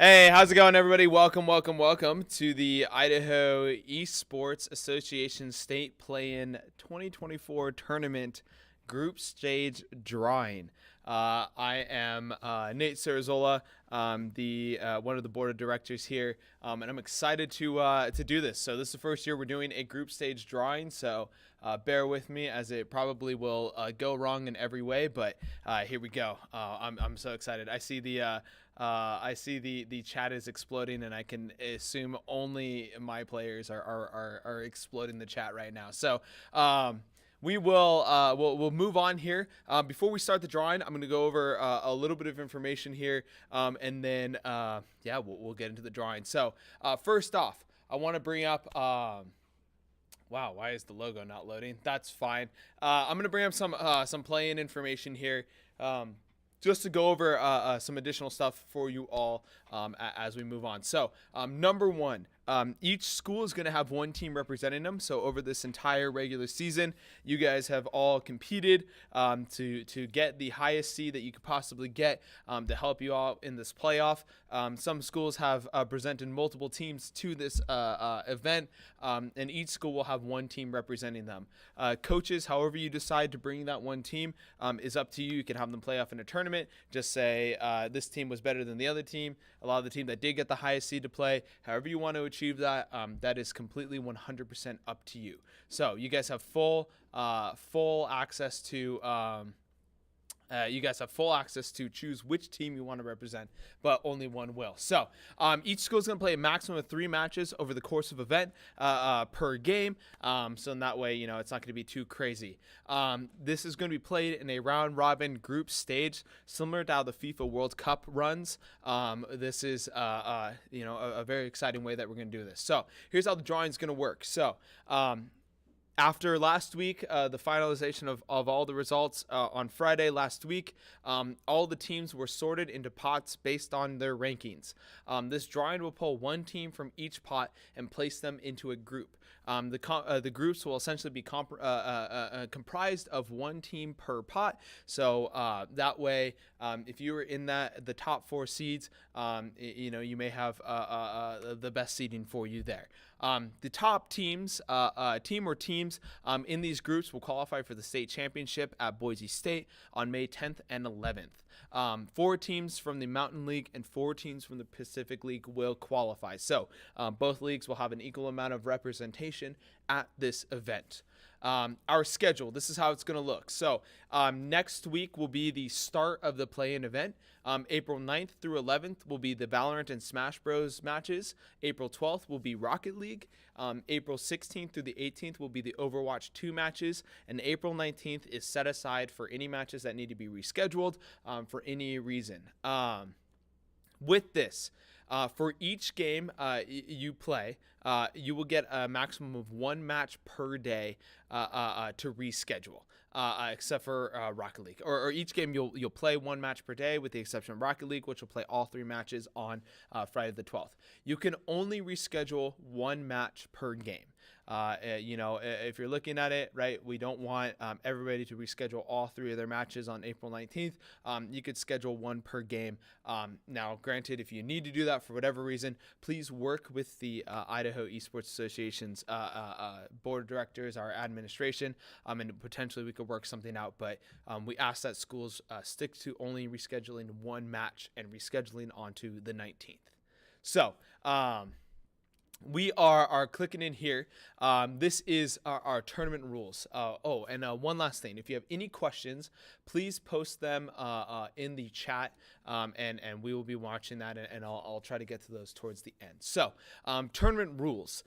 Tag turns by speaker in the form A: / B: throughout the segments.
A: Hey, how's it going, everybody? Welcome to the Idaho Esports Association State Play-In 2024 Tournament Group Stage Drawing. I am Nate Sarazola, the one of the board of directors here, and I'm excited to do this. So this is the first year we're doing a group stage drawing. So bear with me, as it probably will go wrong in every way, but here we go. I'm so excited. I see the chat is exploding, and I can assume only my players are exploding the chat right now. So we'll move on here. Before we start the drawing, I'm going to go over a little bit of information here, and then we'll get into the drawing. So first off, I want to bring up. Wow, why is the logo not loading? That's fine. I'm going to bring up some play-in information here. Just to go over some additional stuff for you all as we move on. So number one, each school is going to have one team representing them. So over this entire regular season, you guys have all competed to get the highest seed that you could possibly get to help you out in this playoff. Some schools have presented multiple teams to this event, and each school will have one team representing them. Coaches, however you decide to bring that one team, is up to you. You can have them play off in a tournament. Just say this team was better than the other team. Allow the team that did get the highest seed to play. However you want to achieve that, that is completely 100% up to you. So you guys have full access to. Choose which team you want to represent, but only one will. So each school is going to play a maximum of 3 matches over the course of event per game. So in that way, it's not going to be too crazy. This is going to be played in a round-robin group stage, similar to how the FIFA World Cup runs. This is a very exciting way that we're going to do this. So here's how the drawing is going to work. So after last week, the finalization of all the results on Friday last week, all the teams were sorted into pots based on their rankings. This drawing will pull one team from each pot and place them into a group. The groups will essentially be comprised of one team per pot. So that way, if you were in the top 4 seeds, you may have the best seeding for you there. The top teams, teams in these groups will qualify for the state championship at Boise State on May 10th and 11th. 4 teams from the Mountain League and 4 teams from the Pacific League will qualify. So both leagues will have an equal amount of representation at this event. Our schedule, this is how it's going to look. So next week will be the start of the play-in event. April 9th through 11th will be the Valorant and Smash Bros matches. April 12th will be Rocket League. April 16th through the 18th will be the Overwatch 2 matches. And April 19th is set aside for any matches that need to be rescheduled for any reason. With this, for each game you play, you will get a maximum of 1 match per day to reschedule, except for Rocket League. Or each game you'll play 1 match per day, with the exception of Rocket League, which will play all 3 matches on Friday the 12th. You can only reschedule 1 match per game. If you're looking at it, right, we don't want everybody to reschedule all 3 of their matches on April 19th. You could schedule 1 per game. Now, granted, if you need to do that for whatever reason, please work with the Idaho Esports Association's board of directors, our administration, and potentially we could work something out. But we ask that schools stick to only rescheduling 1 match and rescheduling onto the 19th. So, we are clicking in here. This is our tournament rules. And one last thing. If you have any questions, please post them in the chat, and we will be watching that, and I'll try to get to those towards the end. So, tournament rules.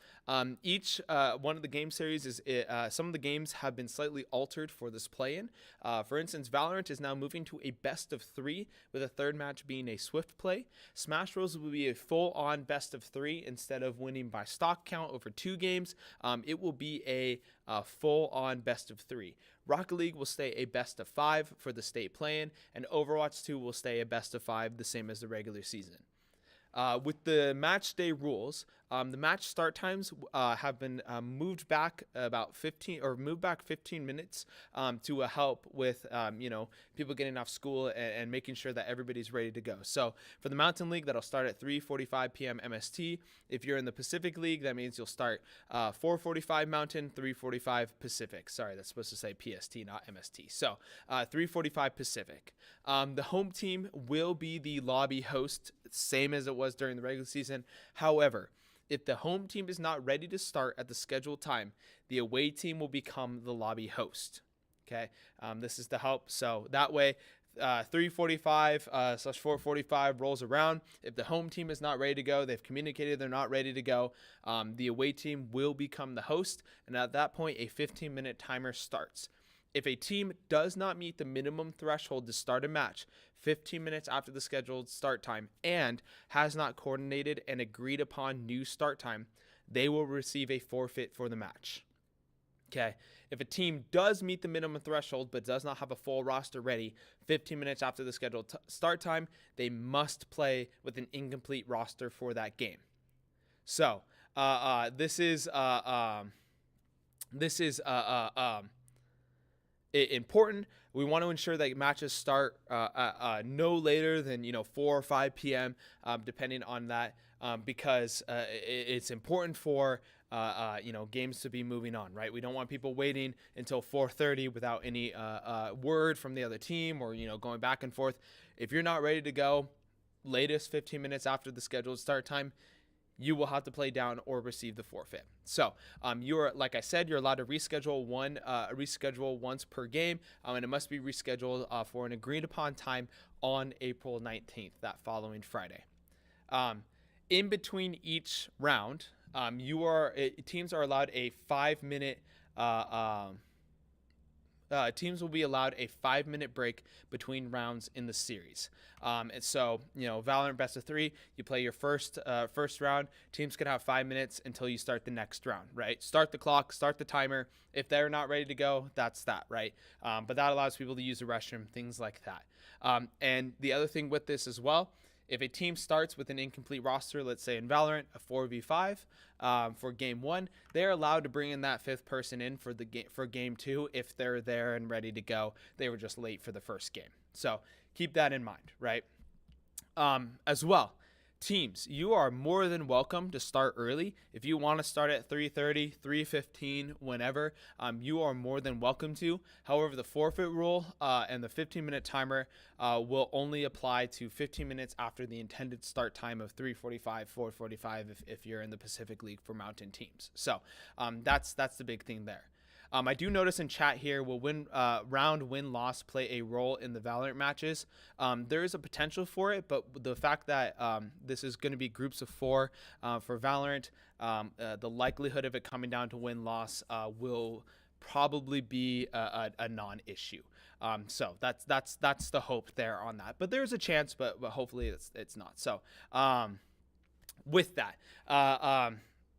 A: Each one of the game series is some of the games have been slightly altered for this play-in. For instance, Valorant is now moving to a best of 3, with a 3rd match being a swift play. Smash Bros will be a full-on best of 3 instead of winning by stock count over 2 games. It will be a full-on best of 3. Rocket League will stay a best of 5 for the state play-in, and Overwatch 2 will stay a best of 5, the same as the regular season. With the match day rules, the match start times have been moved back about 15 minutes to help with people getting off school and making sure that everybody's ready to go. So for the Mountain League, that'll start at 3:45 p.m. MST. If you're in the Pacific League, that means you'll start 4:45 Mountain, 3:45 Pacific. Sorry, that's supposed to say PST, not MST. So 3:45 Pacific. The home team will be the lobby host, same as it was during the regular season. However, if the home team is not ready to start at the scheduled time, the away team will become the lobby host. Okay, this is to help. So that way, 3:45/4:45 rolls around. If the home team is not ready to go, they've communicated they're not ready to go, the away team will become the host. And at that point, a 15-minute timer starts. If a team does not meet the minimum threshold to start a match 15 minutes after the scheduled start time and has not coordinated an agreed upon new start time, they will receive a forfeit for the match. Okay. If a team does meet the minimum threshold but does not have a full roster ready 15 minutes after the scheduled start time, they must play with an incomplete roster for that game. So this is important. We want to ensure that matches start no later than 4 or 5 p.m. Depending on that, because it's important for games to be moving on, right? We don't want people waiting until 4:30 without any word from the other team or going back and forth. If you're not ready to go, latest 15 minutes after the scheduled start time, you will have to play down or receive the forfeit. So like I said, you're allowed to reschedule once per game, and it must be rescheduled for an agreed upon time on April 19th, that following Friday. In between each round, teams are allowed a 5-minute. Teams will be allowed a 5-minute break between rounds in the series. And so, Valorant best of 3, you play your first round. Teams can have 5 minutes until you start the next round, right? Start the clock, start the timer. If they're not ready to go, that's that, right? But that allows people to use the restroom, things like that. And the other thing with this as well, if a team starts with an incomplete roster, let's say in Valorant, a 4v5 for game 1, they're allowed to bring in that 5th person in for game 2 if they're there and ready to go. They were just late for the first game. So keep that in mind, right? As well, teams, you are more than welcome to start early. If you want to start at 3:30, 3:15, whenever, you are more than welcome to. However, the forfeit rule and the 15-minute timer will only apply to 15 minutes after the intended start time of 3:45, 4:45 if you're in the Pacific League for Mountain teams. So that's the big thing there. I do notice in chat here, will round win-loss play a role in the Valorant matches? There is a potential for it, but the fact that this is going to be groups of 4 for Valorant, the likelihood of it coming down to win-loss will probably be a non-issue. So that's the hope there on that. But there's a chance, but hopefully it's not. So with that,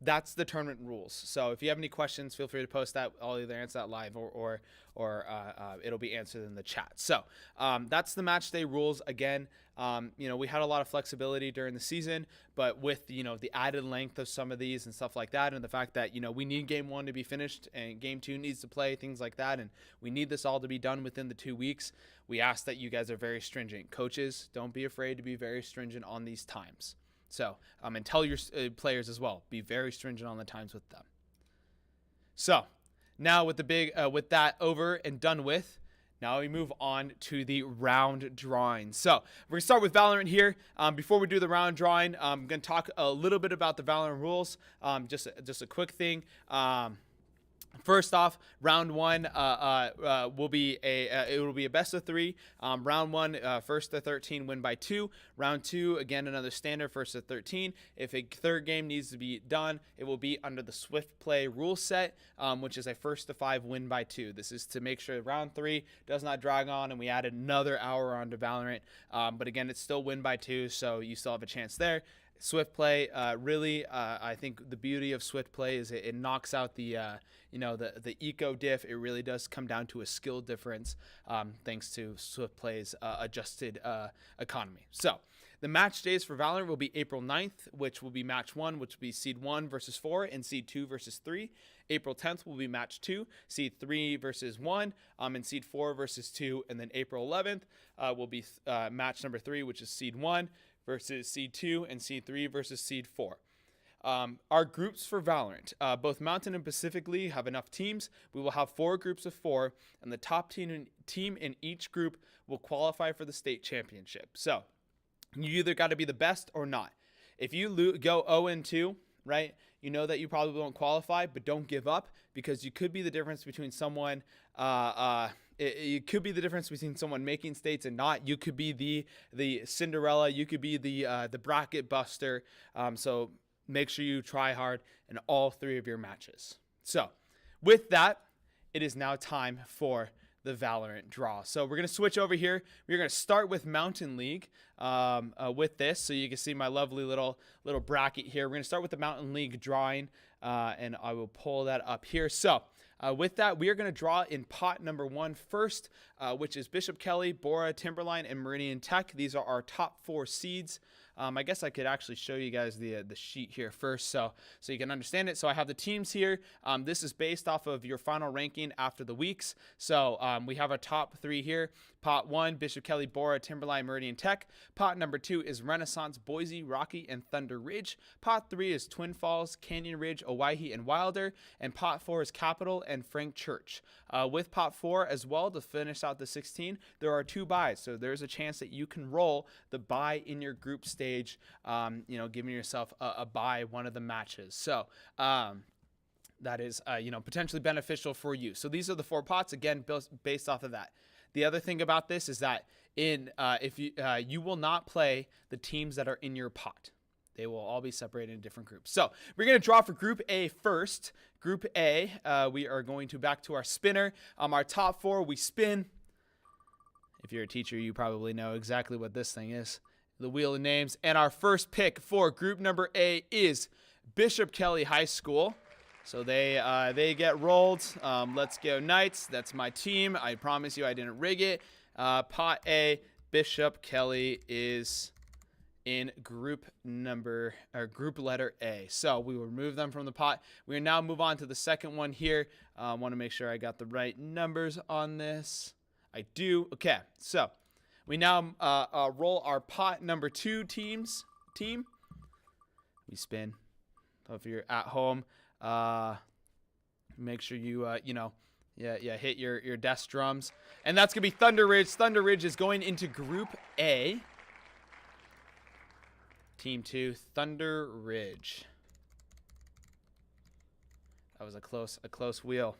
A: that's the tournament rules. So if you have any questions, feel free to post that. I'll either answer that live or it'll be answered in the chat. So that's the match day rules. Again, we had a lot of flexibility during the season, but with the added length of some of these and stuff like that, and the fact that we need game 1 to be finished and game 2 needs to play, things like that, and we need this all to be done within the 2 weeks. We ask that you guys are very stringent. Coaches, don't be afraid to be very stringent on these times. So, and tell your players as well, be very stringent on the times with them. So, now with with that over and done with, now we move on to the round drawing. So, we're gonna start with Valorant here. Before we do the round drawing, I'm gonna talk a little bit about the Valorant rules. Just a quick thing. First off, round 1 will be a best of 3. Round 1, first to 13 win by 2. Round 2, again another standard, first to 13. If a third game needs to be done, it will be under the Swift Play rule set, which is a first to 5 win by 2. This is to make sure round 3 does not drag on, and we add another hour onto Valorant. But again, it's still win by 2, so you still have a chance there. Swift Play, really, I think the beauty of Swift Play is it knocks out the eco diff. It really does come down to a skill difference, thanks to Swift Play's adjusted economy. So The match days for Valorant will be April 9th, which will be match 1, which will be seed 1 versus 4 and seed 2 versus 3. April 10th will be match 2, seed 3 versus 1, and seed 4 versus 2. And then April 11th will be match number 3, which is seed 1 versus seed 2 and seed 3 versus seed 4. Our groups for Valorant, both Mountain and Pacific League have enough teams. We will have 4 groups of 4, and the top team in each group will qualify for the state championship. So you either got to be the best or not. If you go 0-2, right, you know that you probably won't qualify, but don't give up, because you could be the difference between someone it could be the difference between someone making states and not. You could be the Cinderella. You could be the bracket buster. So make sure you try hard in all 3 of your matches. So with that, it is now time for the Valorant draw. So we're going to switch over here. We're going to start with Mountain League with this. So you can see my lovely little bracket here. We're going to start with the Mountain League drawing, and I will pull that up here. So with that, we are going to draw in pot number 1 first, which is Bishop Kelly, Bora, Timberline, and Meridian Tech. These are our top 4 seeds. I guess I could actually show you guys the sheet here first so you can understand it. So I have the teams here. This is based off of your final ranking after the weeks. So we have our top 3 here. Pot 1, Bishop Kelly, Bora, Timberline, Meridian Tech. Pot number 2 is Renaissance, Boise, Rocky, and Thunder Ridge. Pot 3 is Twin Falls, Canyon Ridge, Owyhee, and Wilder. And pot 4 is Capitol and Frank Church. With pot 4 as well, to finish out the 16, there are 2 buys. So there's a chance that you can roll the buy in your group stage, giving yourself a buy one of the matches. So that is, potentially beneficial for you. So these are the 4 pots, again, based off of that. The other thing about this is that if you will not play the teams that are in your pot. They will all be separated in different groups. So we're going to draw for Group A first. Group A, we are going to back to our spinner. Our top 4, we spin. If you're a teacher, you probably know exactly what this thing is. The wheel of names. And our first pick for group number A is Bishop Kelly High School. So they get rolled. Let's go Knights. That's my team. I promise you I didn't rig it. Pot A, Bishop Kelly is in group letter A. So we will remove them from the pot. We will now move on to the second one here. Want to make sure I got the right numbers on this. I do. Okay, so we now roll our pot number 2 team. We spin. So if you're at home, make sure you hit your desk drums. And that's gonna be Thunder Ridge. Thunder Ridge is going into Group A. Team 2, Thunder Ridge. That was a close wheel.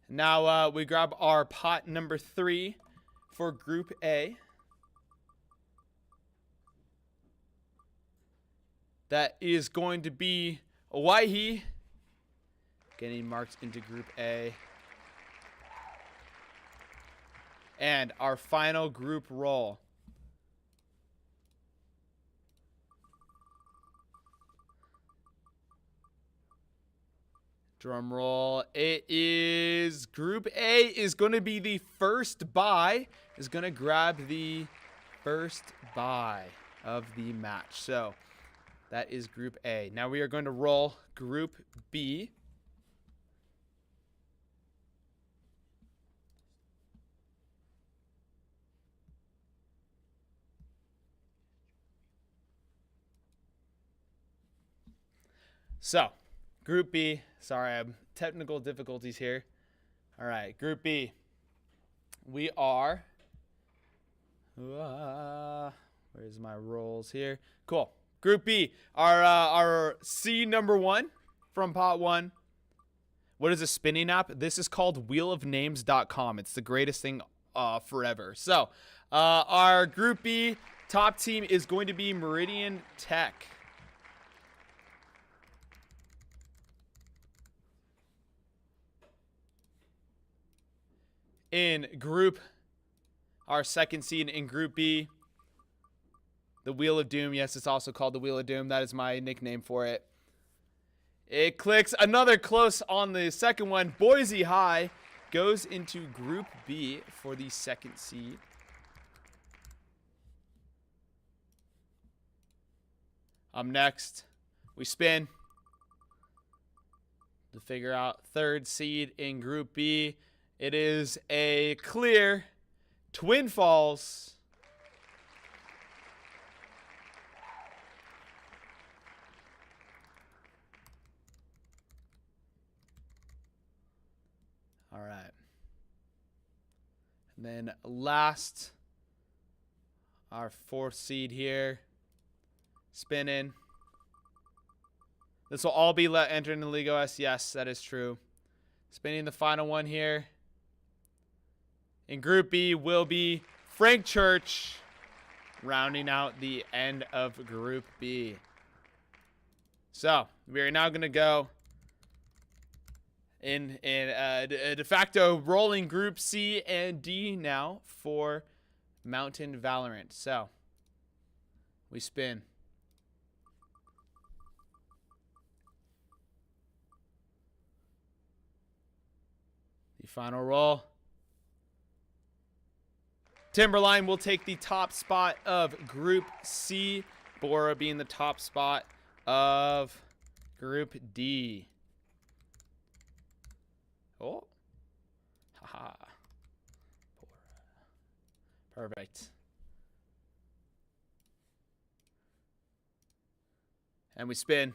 A: Now we grab our pot number 3 for Group A. That is going to be Owyhee. Getting marked into Group A. And our final group roll. Drum roll. It is Group A is going to be the first buy. Is going to grab the first buy of the match. So that is Group A. Now we are going to roll Group B. So, Group B. Sorry, I have technical difficulties here. All right, Group B. We are... where's my rolls here? Cool. Group B. Our seed number 1 from pot 1. What is a spinning app? This is called wheelofnames.com. It's the greatest thing forever. So, our Group B top team is going to be Meridian Tech. In our second seed in Group B, the Wheel of Doom. Yes, it's also called the Wheel of Doom. That is my nickname for it. It clicks another close on the second one. Boise High goes into Group B for the second seed. Next, we spin to figure out third seed in Group B. It is a clear Twin Falls. All right. And then last, our fourth seed here. Spinning. This will all be entering the League OS. Yes, that is true. Spinning the final one here. In Group B will be Frank Church, rounding out the end of Group B. So we are now going to go in a de facto rolling Group C and D now for Mountain Valorant. So we spin. The final roll. Timberline will take the top spot of Group C. Bora being the top spot of Group D. Oh. Haha. Perfect. And we spin.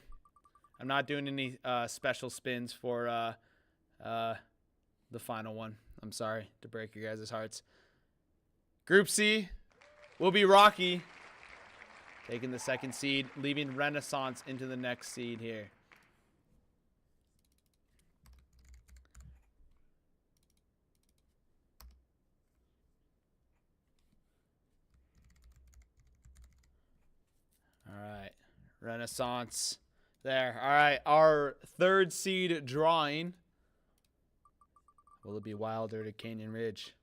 A: I'm not doing any special spins for the final one. I'm sorry to break your guys' hearts. Group C will be Rocky, taking the second seed, leaving Renaissance into the next seed here. All right, Renaissance there. All right, our third seed drawing. Will it be Wilder to Canyon Ridge?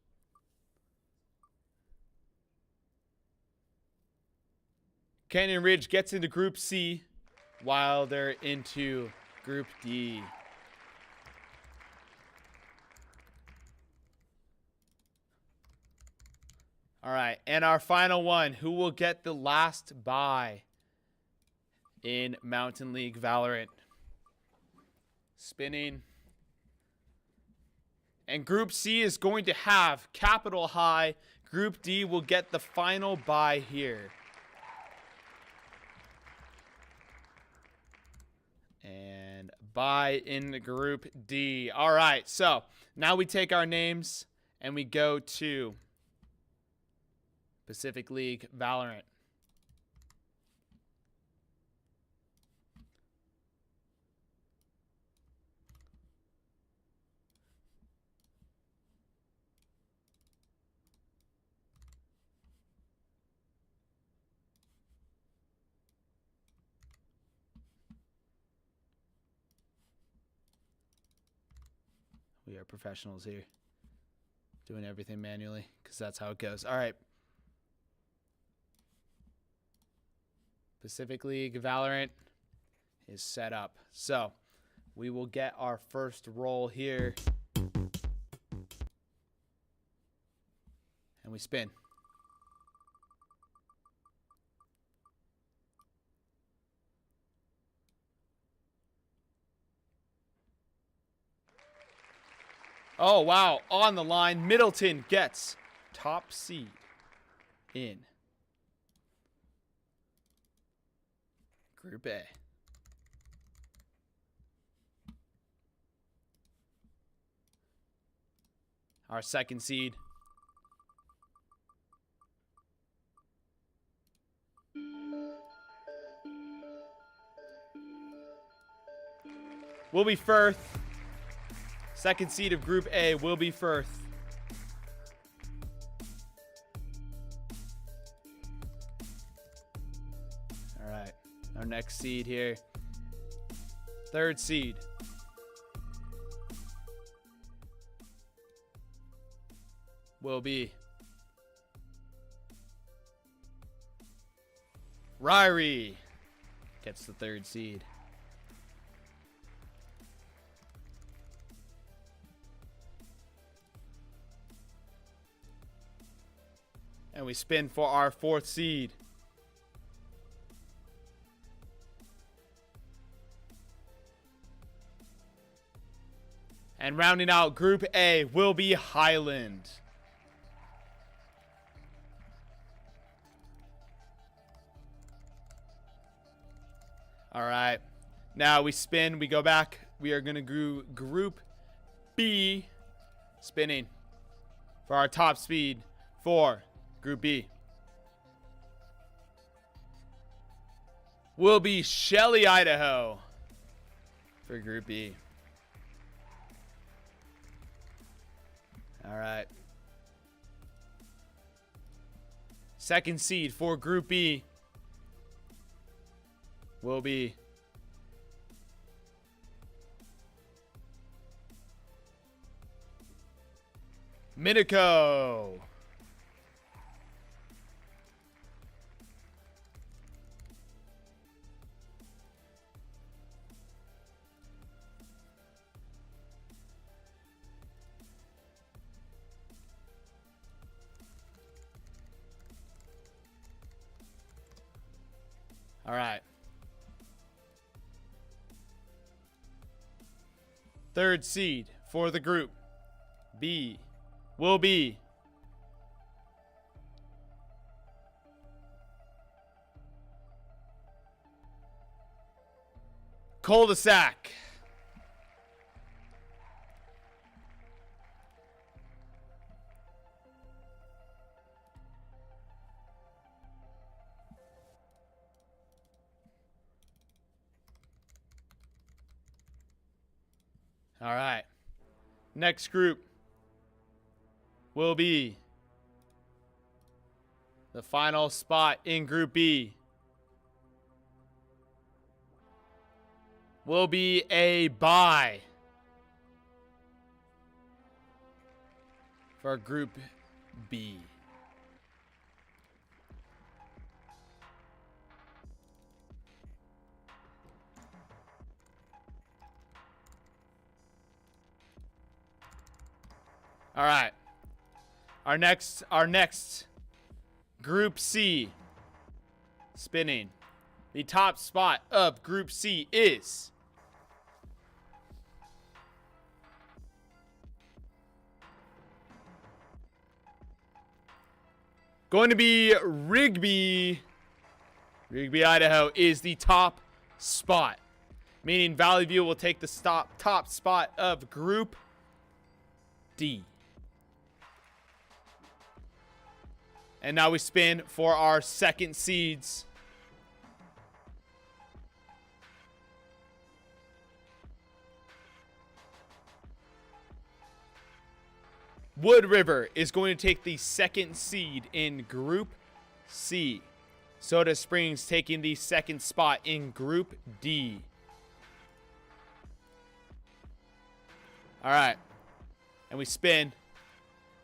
A: Canyon Ridge gets into Group C, Wilder into Group D. All right, and our final one, who will get the last bye in Mountain League Valorant? Spinning. And Group C is going to have Capital High. Group D will get the final bye here. And bye in Group D. All right, so now we take our names and we go to Pacific League Valorant. We are professionals here, doing everything manually because that's how it goes. All right. Pacific League Valorant is set up. So we will get our first roll here. And we spin. Oh, wow. On the line, Middleton gets top seed in Group A. Our second seed will be Firth. Second seed of Group A will be Firth. All right, our next seed here. Third seed. Will be Ryrie. Gets the third seed. And we spin for our fourth seed. And rounding out Group A will be Highland. All right. Now we spin. We go back. We are going to do Group B. Spinning for our top speed for Group B. Will be Shelly, Idaho for Group B. All right. Second seed for Group B will be Minico. All right. Third seed for the Group B will be Cul-de-sac. All right. Next group will be the final spot in Group B. Will be a bye for Group B. All right. Our next Group C spinning. The top spot of Group C is going to be Rigby. Rigby, Idaho is the top spot, meaning Valley View will take the top spot of Group D. And now we spin for our second seeds. Wood River is going to take the second seed in Group C. Soda Springs taking the second spot in Group D. All right. And we spin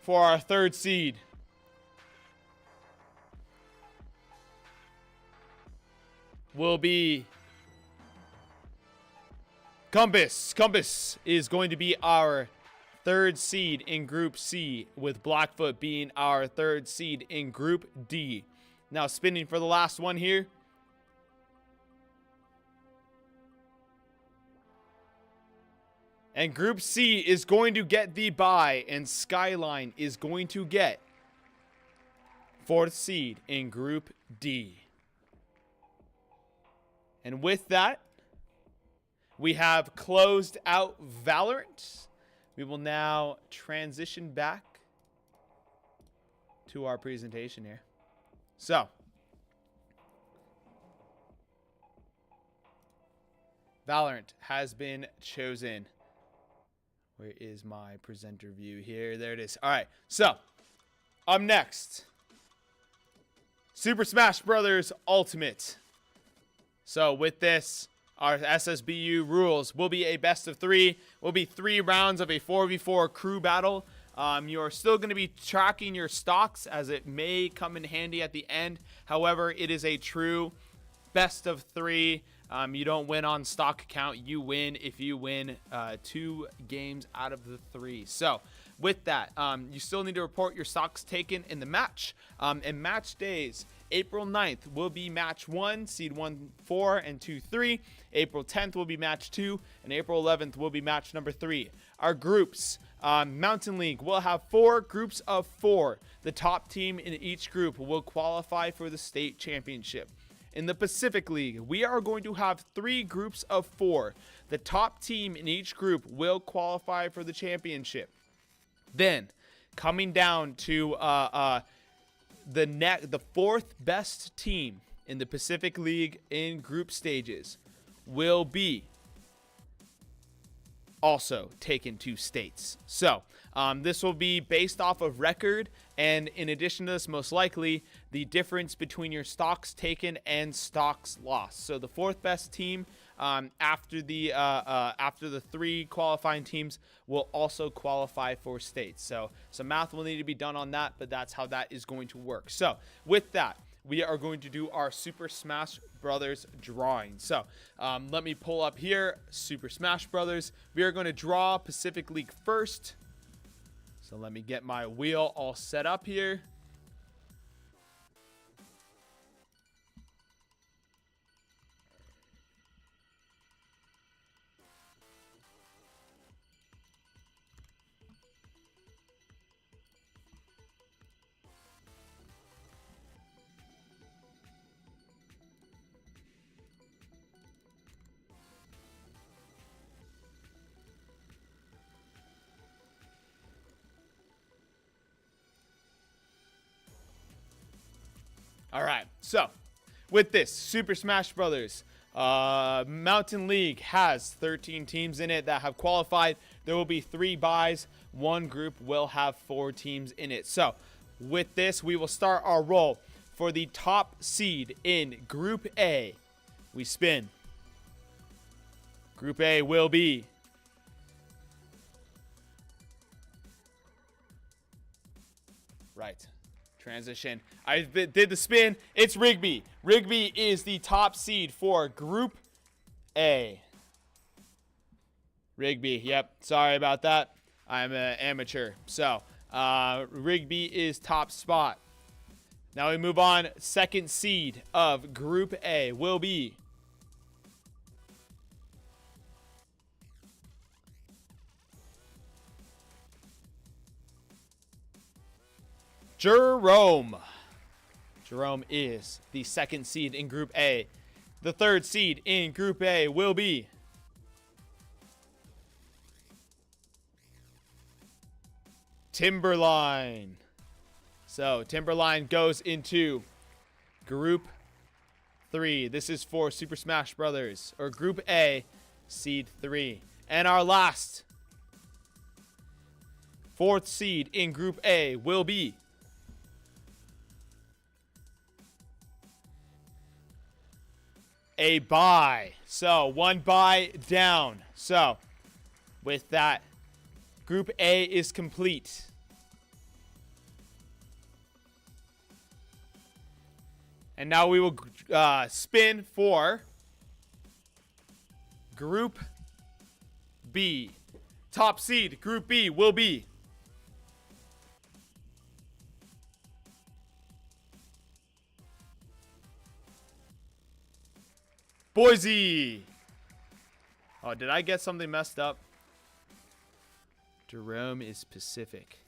A: for our third seed. Will be Compass. Compass is going to be our third seed in Group C, with Blackfoot being our third seed in Group D. Now spinning for the last one here. And Group C is going to get the bye, and Skyline is going to get fourth seed in Group D. And with that, we have closed out Valorant. We will now transition back to our presentation here. So, Valorant has been chosen. Where is my presenter view here? There it is. All right. So, up next, Super Smash Bros. Ultimate. So, with this, our SSBU rules will be a best of 3. Will be 3 rounds of a 4v4 crew battle. You're still going to be tracking your stocks, as it may come in handy at the end. However, it is a true best of 3. You don't win on stock count. You win if you win 2 games out of the 3. So with that, you still need to report your stocks taken in the match. And match days April 9th will be match 1, seed 1, 4, and 2, 3. April 10th will be match 2, and April 11th will be match number 3. Our groups, Mountain League will have 4 groups of 4. The top team in each group will qualify for the state championship. In the Pacific League, we are going to have 3 groups of 4. The top team in each group will qualify for the championship. Then, coming down to the 4th best team in the Pacific League in group stages will be also taken to states. So this will be based off of record, and in addition to this, most likely the difference between your stocks taken and stocks lost. So the 4th best team after the 3 qualifying teams will also qualify for states. So some math will need to be done on that, but that's how that is going to work. So with that, we are going to do our Super Smash Brothers drawing. So let me pull up here Super Smash Brothers. We are going to draw Pacific League first. So let me get my wheel all set up here. All right, so with this Super Smash Brothers, Mountain League has 13 teams in it that have qualified. There will be 3 buys. One group will have 4 teams in it. So with this, we will start our roll for the top seed in Group A. We spin. Group A will be right. Transition. I did the spin. It's Rigby. Rigby is the top seed for Group A. Rigby. Yep. Sorry about that. I'm an amateur. So, Rigby is top spot. Now we move on. 2nd seed of Group A will be Jerome. Jerome is the 2nd seed in Group A. The 3rd seed in Group A will be Timberline. So Timberline goes into Group 3. This is for Super Smash Brothers, or Group A, seed 3. And our last 4th seed in Group A will be a bye. So 1 bye down. So with that, Group A is complete. And now we will spin for Group B. Top seed, Group B will be Boise. Oh, did I get something messed up? Jerome is Pacific.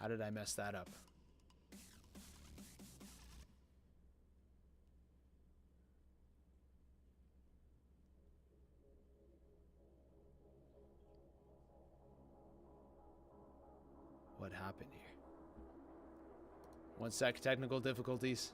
A: How did I mess that up? What happened here? 1 sec, technical difficulties.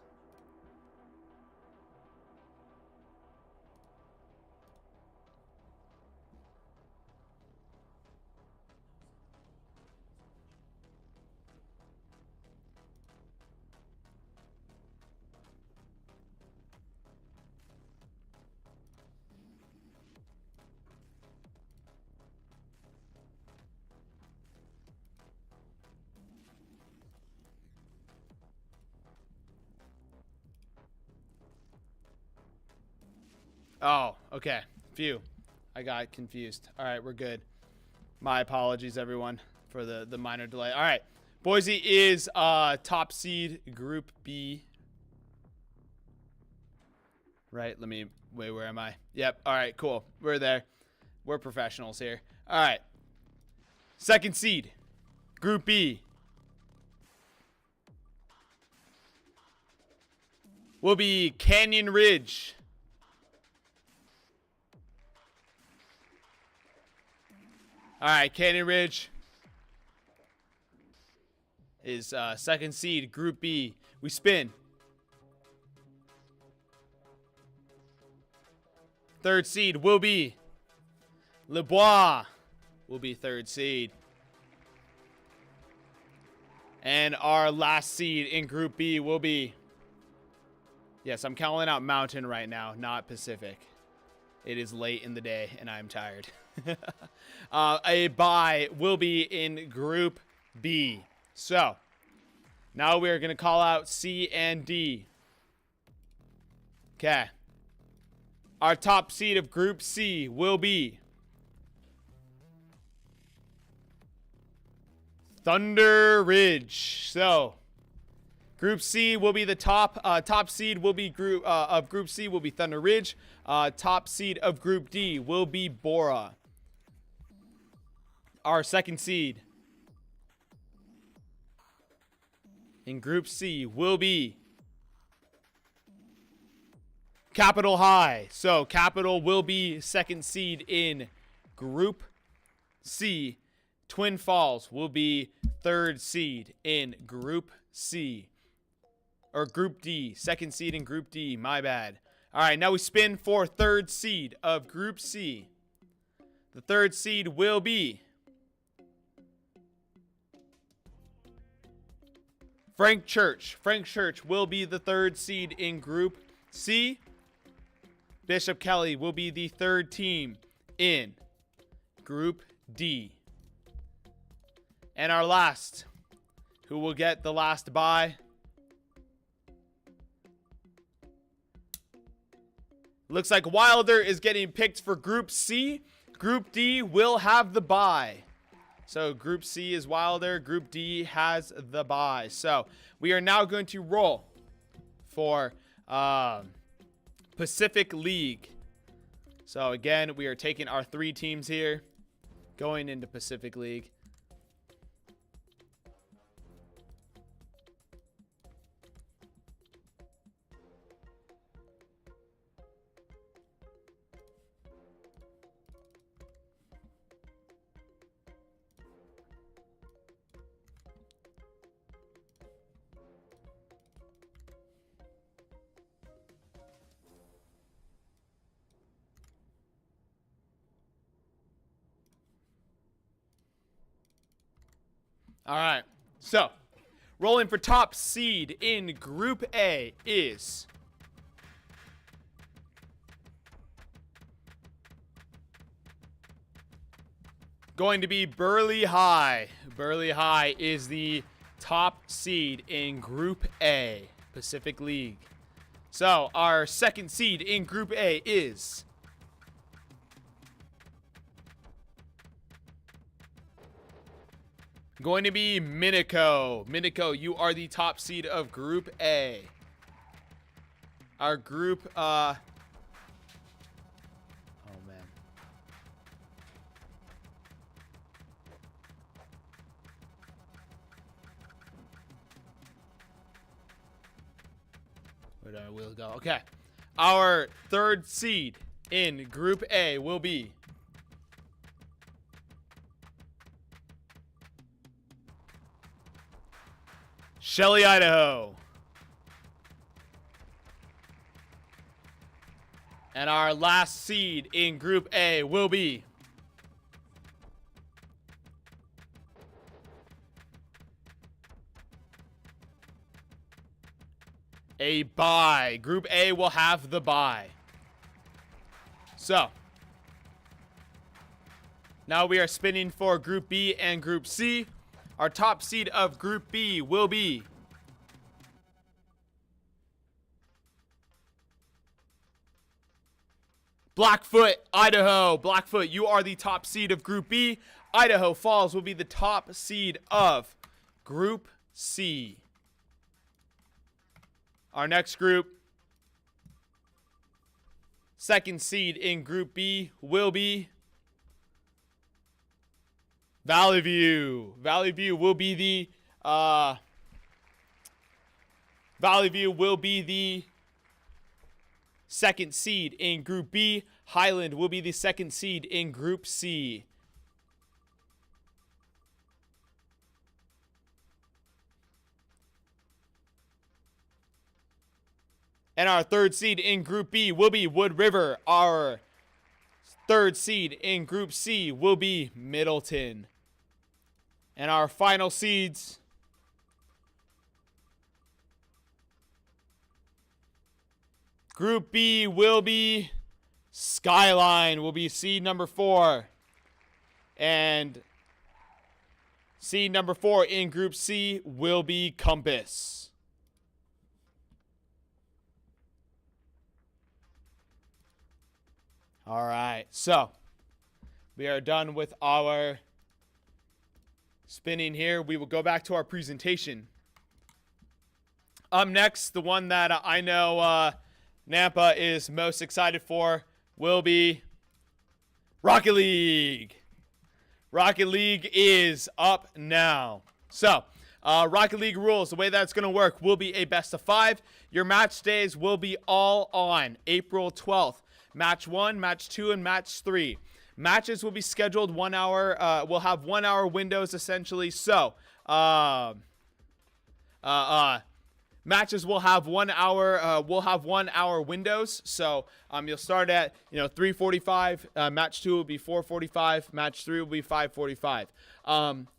A: Oh, okay. Phew. I got confused. All right, we're good. My apologies, everyone, for the minor delay. All right. Boise is top seed Group B. Right, wait, where am I? Yep, all right, cool. We're there. We're professionals here. All right. Second seed, Group B. Will be Canyon Ridge. All right, Canyon Ridge is second seed, Group B. We spin. Third seed will be Le Bois. Will be third seed. And our last seed in Group B will be... Yes, I'm calling out Mountain right now, not Pacific. It is late in the day, and I'm tired. A bye will be in Group B. So, now we're going to call out C and D. Okay. Our top seed of Group C will be Thunder Ridge. So, Group C will be the top seed will be of Group C will be Thunder Ridge. Top seed of Group D will be Bora. Our second seed in Group C will be Capital High. So Capital will be second seed in Group C. Twin Falls will be third seed in Group C. Or Group D. Second seed in Group D. My bad. All right, now we spin for third seed of Group C. The third seed will be Frank Church. Frank Church will be the third seed in Group C. Bishop Kelly will be the third team in Group D. And our last, who will get the last bye? Looks like Wilder is getting picked for Group C. Group D will have the bye. So Group C is Wilder. Group D has the bye. So we are now going to roll for Pacific League. So again, we are taking our three teams here, going into Pacific League. All right, so rolling for top seed in Group A is going to be Burley High. Burley High is the top seed in Group A, Pacific League. So our second seed in Group A is going to be Minico. Minico, you are the top seed of Group A. Our group, oh man. Where did our wheel go? Okay. Our third seed in Group A will be Shelley, Idaho. And our last seed in Group A will be a bye. Group A will have the bye. So, now we are spinning for Group B and Group C. Our top seed of Group B will be Blackfoot, Idaho. Blackfoot, you are the top seed of Group B. Idaho Falls will be the top seed of Group C. Our next group, second seed in Group B will be Valley View. Valley View will be the second seed in Group B. Highland will be the second seed in Group C. And our third seed in Group B will be Wood River. Our third seed in Group C will be Middleton. And our final seeds, Group B will be Skyline, will be seed number 4. And seed number 4 in Group C will be Compass. All right, so we are done with our spinning here. We will go back to our presentation. Up next, the one that I know Nampa is most excited for will be Rocket League. Rocket League is up now. So, Rocket League rules, the way that's going to work will be a best of 5. Your match days will be all on April 12th. Match 1, Match 2, and Match 3. Matches will be scheduled 1 hour. We'll have 1 hour windows essentially. So, matches will have 1 hour. We'll have 1 hour windows. So, you'll start at 3:45. Match 2 will be 4:45. Match 3 will be 5:45.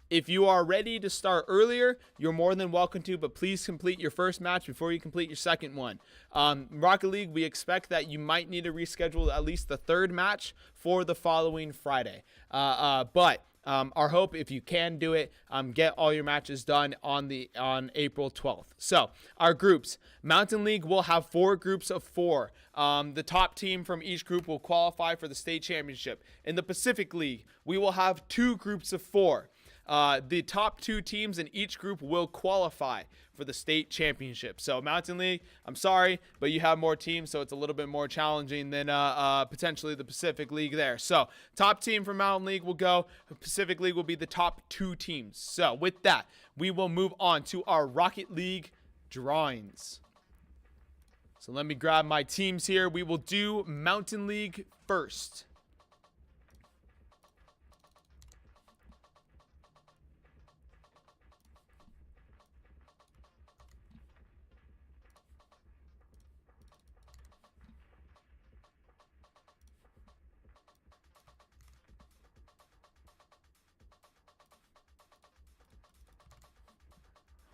A: If you are ready to start earlier, you're more than welcome to, but please complete your first match before you complete your second one. Rocket League, we expect that you might need to reschedule at least the third match for the following Friday. But our hope, if you can do it, get all your matches done on April 12th. So our groups, Mountain League will have 4 groups of 4. The top team from each group will qualify for the state championship. In the Pacific League, we will have 2 groups of 4. The top 2 teams in each group will qualify for the state championship. So Mountain League, I'm sorry, but you have more teams, so it's a little bit more challenging than potentially the Pacific League there. So top team from Mountain League will go. Pacific League will be the top 2 teams. So with that, we will move on to our Rocket League drawings. So let me grab my teams here. We will do Mountain League first.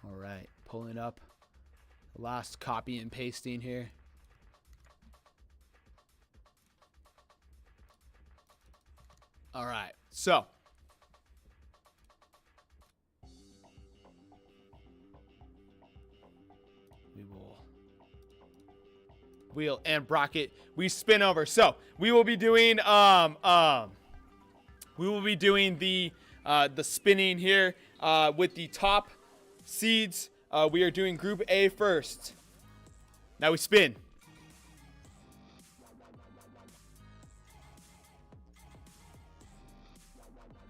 A: All right, pulling up the last copy and pasting here. All right, so we will wheel and bracket. We spin over. So we will be doing the spinning here with the top seeds. We are doing Group A first. Now we spin.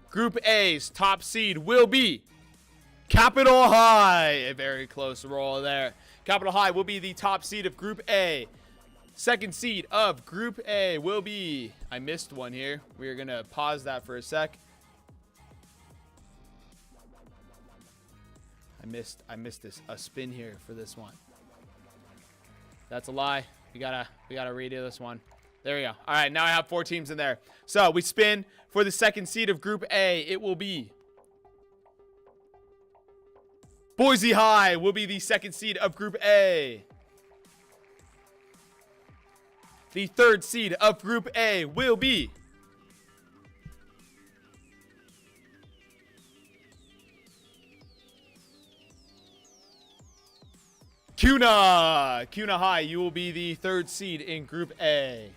A: Group A's top seed will be Capital High. A very close roll there. Capital High will be the top seed of Group A. Second seed of Group A will be, I missed one here. We are going to pause that for a sec. I missed a spin here for this one. That's a lie. We gotta redo this one. There we go. All right, now I have 4 teams in there. So we spin for the second seed of Group A. It will be Boise High will be the second seed of Group A. The third seed of Group A will be Kuna. Kuna High, you will be the third seed in Group A.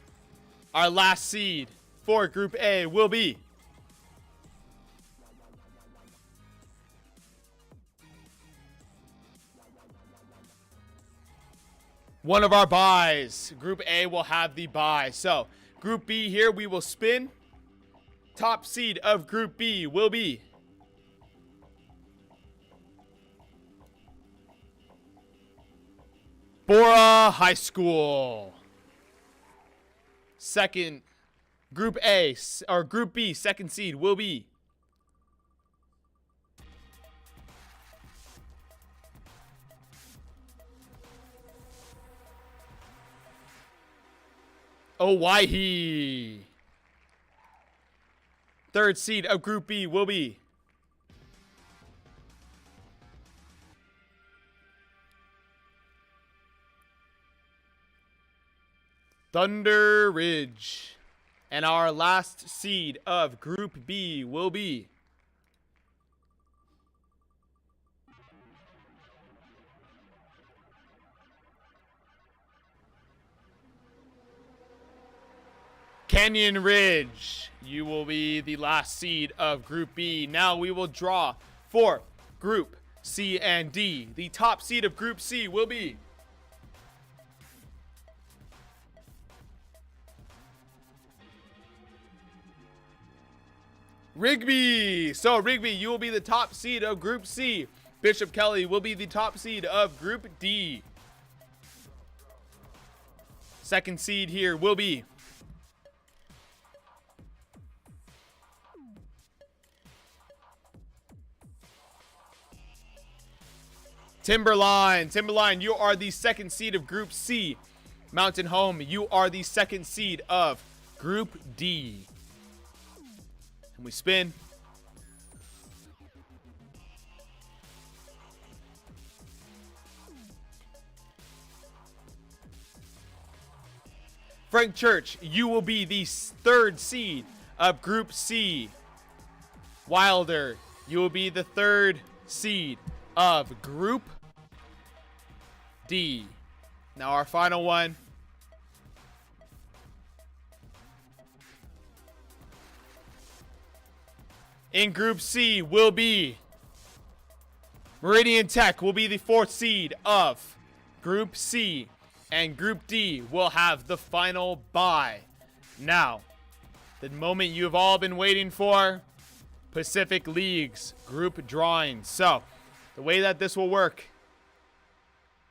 A: Our last seed for Group A will be one of our buys. Group A will have the buy. So, Group B here, we will spin. Top seed of Group B will be Bora High School. Second, Group A, or Group B, second seed will be Owyhee. Third seed of Group B will be Thunder Ridge. And our last seed of Group B will be Canyon Ridge. You will be the last seed of Group B. Now we will draw for Group C and D. The top seed of Group C will be Rigby. So Rigby, you will be the top seed of Group C. Bishop Kelly will be the top seed of Group D. Second seed here will be Timberline. Timberline, you are the second seed of Group C. Mountain Home, you are the second seed of Group D. And we spin. Frank Church, you will be the third seed of Group C. Wilder, you will be the third seed of Group D. Now our final one. In Group C will be Meridian Tech will be the fourth seed of Group C. And Group D will have the final bye. Now, the moment you have all been waiting for, Pacific League's group drawing. So, the way that this will work,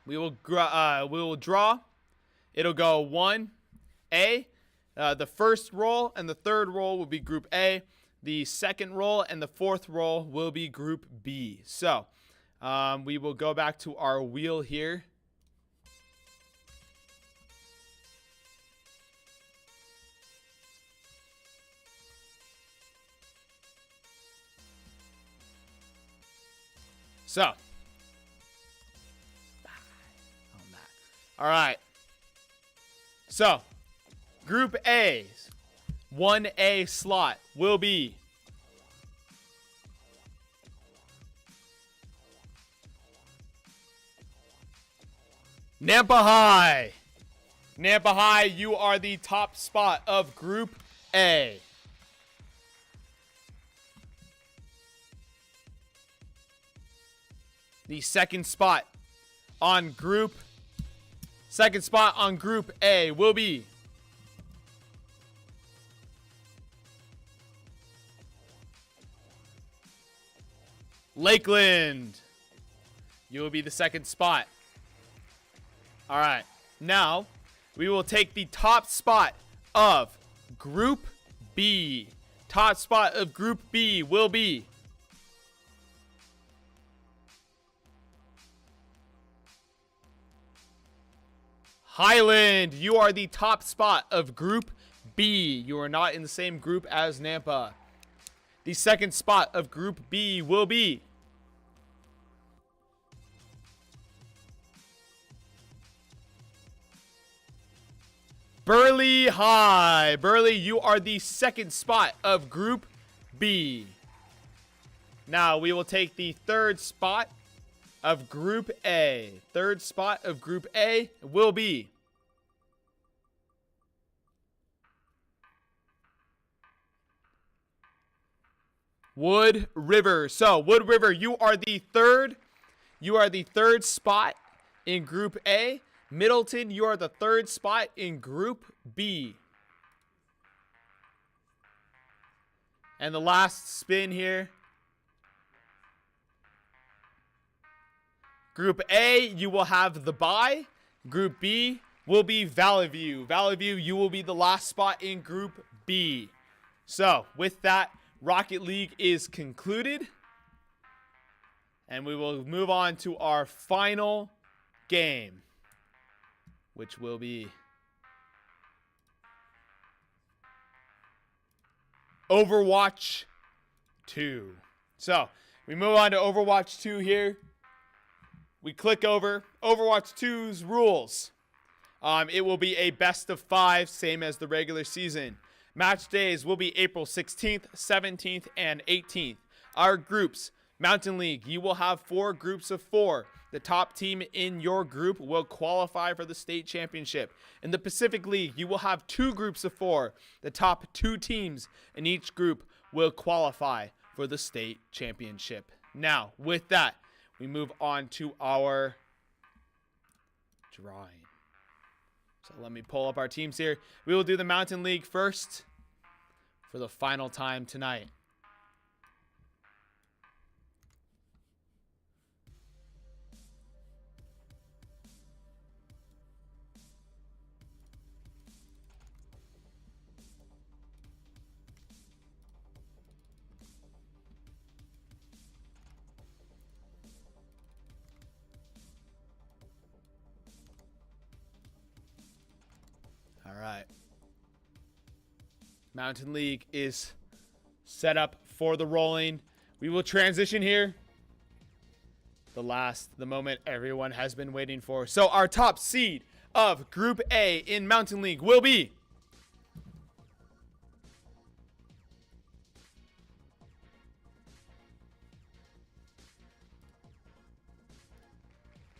A: we will draw. It'll go 1A. The first roll and the third roll will be Group A. The second roll and the fourth roll will be Group B. So, we will go back to our wheel here. So, all right. So, Group A's 1A slot will be Nampa High. Nampa High, you are the top spot of Group A. The second spot on Group A will be Lakeland. You will be the second spot. All right. Now, we will take the top spot of Group B. Top spot of Group B will be Highland. You are the top spot of Group B. You are not in the same group as Nampa. The second spot of Group B will be Burley High. Burley, you are the second spot of Group B. Now we will take the third spot of Group A. Third spot of Group A will be Wood River. So, Wood River, you are the third spot in Group A. Middleton, you are the 3rd spot in Group B. And the last spin here. Group A, you will have the bye. Group B will be Valley View. Valley View, you will be the last spot in Group B. So, with that, Rocket League is concluded. And we will move on to our final game, which will be Overwatch 2. So, we move on to Overwatch 2 here. We click over Overwatch 2's rules. It will be a best of 5, same as the regular season. Match days will be April 16th, 17th, and 18th. Our groups, Mountain League, you will have 4 groups of 4. The top team in your group will qualify for the state championship. In the Pacific League, you will have 2 groups of 4. The top 2 teams in each group will qualify for the state championship. Now, with that, we move on to our drawing. So let me pull up our teams here. We will do the Mountain League first for the final time tonight. All right. Mountain League is set up for the rolling. We will transition here. The moment everyone has been waiting for. So our top seed of Group A in Mountain League will be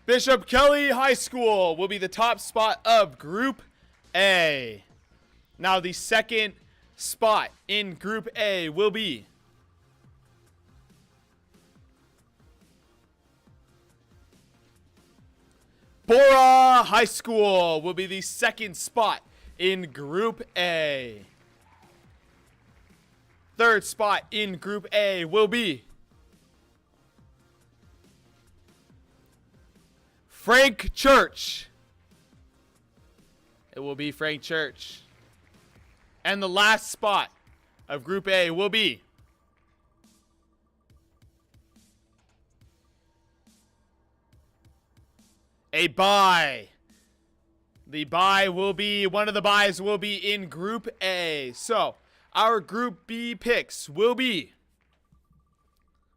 A: Bishop Kelly High School will be the top spot of Group A. Now the second spot in Group A will be Bora High School will be the second spot in Group A. Third spot in Group A will be Frank Church. It will be Frank Church. And the last spot of Group A will be a bye. The bye will be, one of the byes will be in Group A. So, our Group B picks will be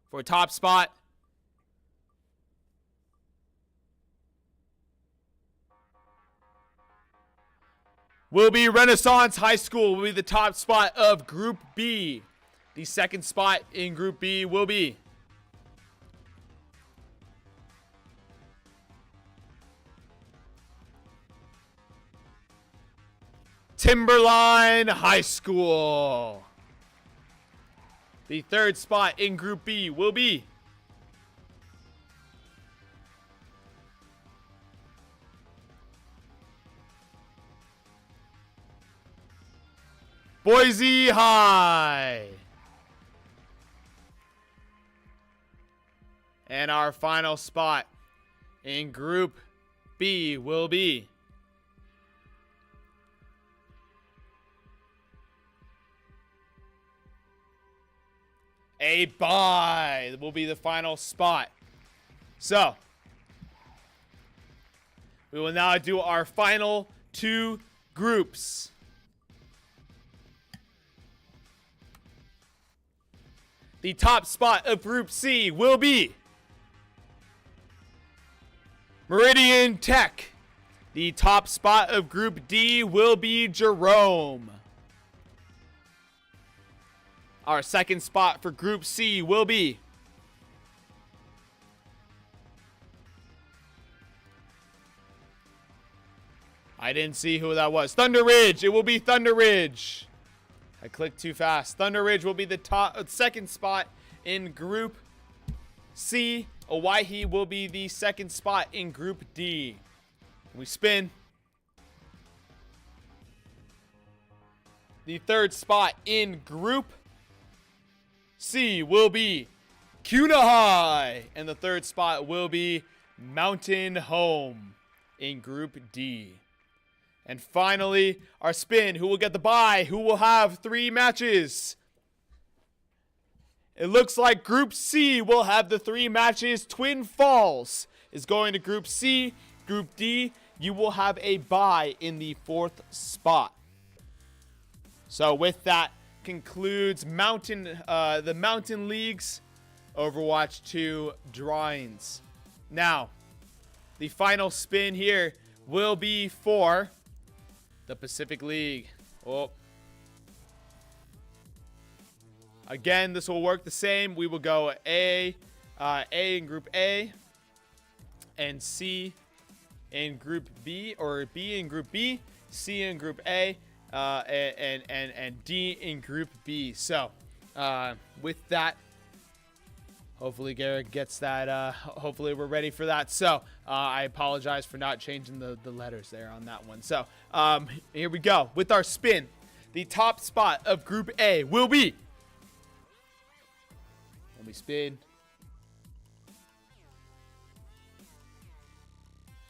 A: for top spot will be Renaissance High School will be the top spot of Group B. The second spot in Group B will be Timberline High School. The third spot in Group B will be Boise High. And our final spot in Group B will be a bye. Will be the final spot. So, we will now do our final 2 groups. The top spot of Group C will be Meridian Tech. The top spot of Group D will be Jerome. Our second spot for Group C will be I didn't see who that was. Thunder Ridge. It will be Thunder Ridge. I clicked too fast. Thunder Ridge will be the second spot in Group C. Owyhee will be the second spot in Group D. We spin. The third spot in Group C will be Kuna High. And the third spot will be Mountain Home in Group D. And finally, our spin. Who will get the bye? Who will have 3 matches? It looks like Group C will have the 3 matches. Twin Falls is going to Group C. Group D, you will have a bye in the 4th spot. So with that concludes the Mountain League's Overwatch 2 drawings. Now, the final spin here will be for the Pacific League. Oh. Again, this will work the same. We will go A in Group A, and C in Group B, or B in Group B, C in Group A, and D in Group B. So, with that, hopefully Garrett gets that. Hopefully we're ready for that. So, I apologize for not changing the letters there on that one. So, here we go. With our spin, the top spot of Group A will be... Let me spin.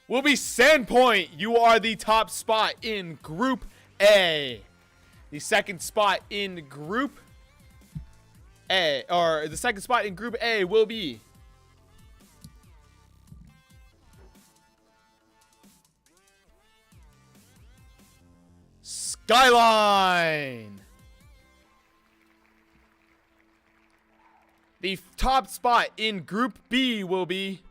A: Will be Sandpoint. You are the top spot in Group A. The second spot in Group A, or the second spot in Group A will be Skyline. The top spot in Group B will be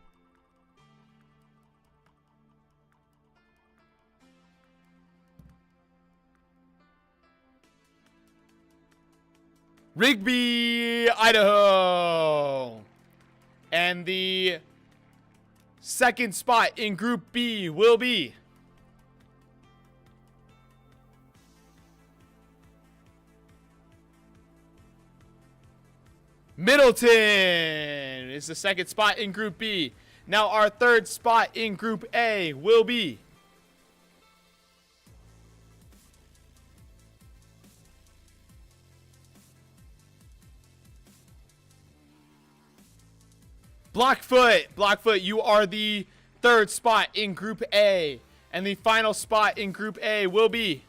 A: Rigby, Idaho. And the second spot in Group B will be Middleton. Is the second spot in Group B. Now our third spot in Group A will be Blackfoot. Blackfoot, you are the third spot in Group A. And the final spot in Group A will be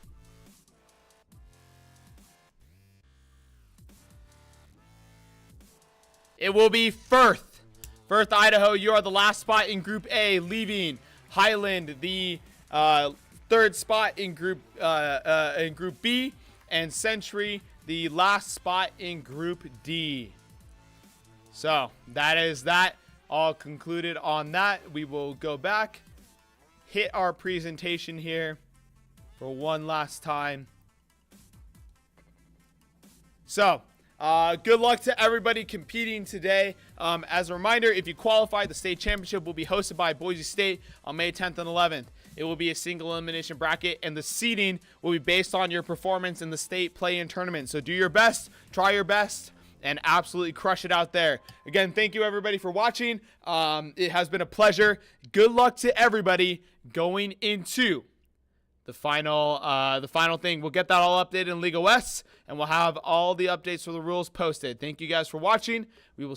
A: it will be Firth. Firth, Idaho, you are the last spot in Group A, leaving Highland the third spot in Group B, and Century the last spot in Group D. So that is that. All concluded on that. We will go back, hit our presentation here for one last time. So, good luck to everybody competing today. As a reminder, if you qualify, the state championship will be hosted by Boise State on May 10th and 11th. It will be a single elimination bracket, and the seeding will be based on your performance in the state play-in tournament. So do your best, try your best, and absolutely crush it out there. Again, thank you everybody for watching. It has been a pleasure. Good luck to everybody going into the final thing. We'll get that all updated in League OS, and we'll have all the updates for the rules posted. Thank you guys for watching. We will